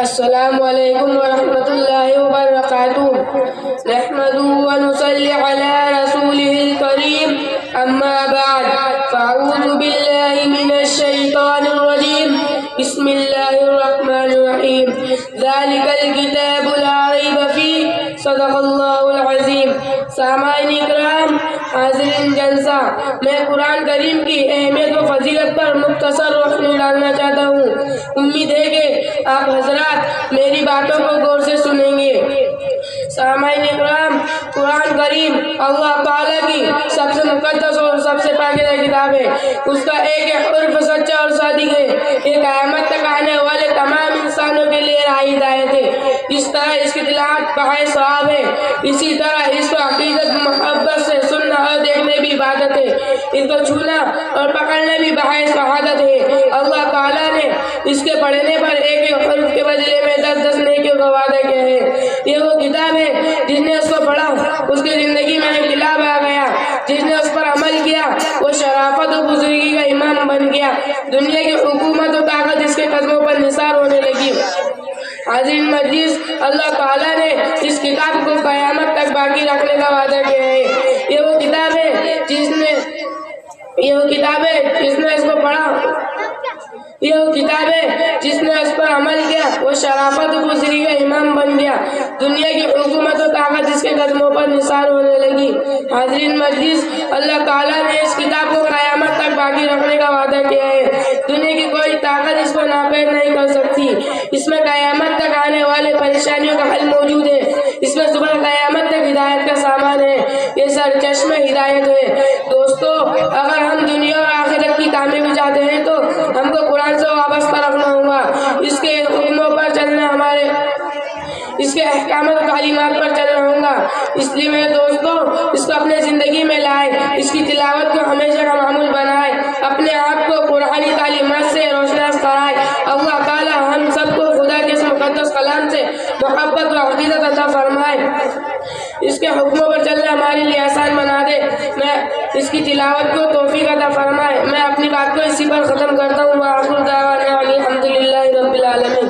السلام علیکم ورحمۃ اللہ وبرکاتہ۔ نحمده ونصلي على رسوله الكريم، اما بعد فاعوذ باللہ من الشیطان الرجیم، بسم اللہ الرحمن الرحیم۔ ذالک الکتاب لا ریب فیہ، صدق اللہ العظیم۔ سامعین اکرام، حاضرین جلسہ، میں قرآن کریم کی اہمیت و فضیلت پر مختصر روشنی ڈالنا چاہتا ہوں۔ امید ہے کہ آپ حضرات میری باتوں کو غور سے سنیں گے۔ سامعین اکرام، قرآن کریم اللہ تعالیٰ کی سب سے مقدس اور سب سے پاکیزہ کتاب ہے۔ اس کا ایک حرف سچا اور صادق ہے۔ یہ قیامت تک آنے والے تمام انسانوں کے لیے راہ ہدایت ہے۔ اس طرح اس کی تلاوت باعث ثواب ہے، اسی طرح اس کو عقیدت محبت سے سننا اور دیکھنے بھی عبادت ہے۔ اس کو چھونا اور پکڑنے بھی باعث سعادت ہے۔ اللہ تعالیٰ نے اس کے پڑھنے پر ایک حرف کے بدلے میں 10 نیکیوں کا وعدہ کیا ہے۔ یہ وہ کتاب ہے جس نے اس کو پڑھا اس کی زندگی میں انقلاب آ گیا، جس نے اس پر عمل کیا وہ شرافت و بزرگی کا امام بن گیا، دنیا کی حکومت و طاقت اس کے قدموں پر نثار ہونے لگی۔ عظیم مجلس، اللہ تعالیٰ نے اس کتاب کو قیامت تک باقی رکھنے کا وعدہ کیا ہے۔ یہ وہ کتاب ہے جس نے اس کو پڑھا، یہ وہ کتاب ہے جس نے اس پر عمل کیا وہ شرافت و بزرگی کا امام بن گیا، دنیا کی حکومت و طاقت اس کے قدموں پر نثار ہونے لگی۔ حاضرین مجلس، اللہ تعالیٰ نے اس کتاب کو قیامت تک باقی رکھنے کا وعدہ کیا ہے۔ دنیا کی کوئی طاقت اس کو ناپید نہیں کر سکتی۔ اس میں قیامت تک آنے والے پریشانیوں کا حل موجود ہے۔ اس میں صبح قیامت تک ہدایت کا سامان ہے۔ یہ سرچشمہ ہدایت ہے۔ دوستو، اگر ہم دنیا اور آخرت کی کامیابی چاہتے ہیں تو ہم کو قرآن سے وابستہ رکھنا ہوگا، اس کے حکموں پر چلنا، اس کے احکامات و تعلیمات پر چلنا ہوگا۔ اس لیے میرے دوستو، اس کو اپنے زندگی میں لائے، اس کی تلاوت کو ہمیشہ کا معمول بنائے، اپنے آپ کو قرآنی تعلیمات سے روشناس کرائے۔ اللہ تعالی ہم سب کو خدا کے اس مقدس کلام سے محبت و عقیدت عطا فرمائے، اس کے حکموں پر چلنا ہمارے لیے آسان بنا دے، میں اس کی تلاوت کو توفیق عطا فرمائے۔ میں اپنی بات کو اسی پر ختم کرتا ہوں۔ وآخر دعوانا الحمدللہ رب العالمین۔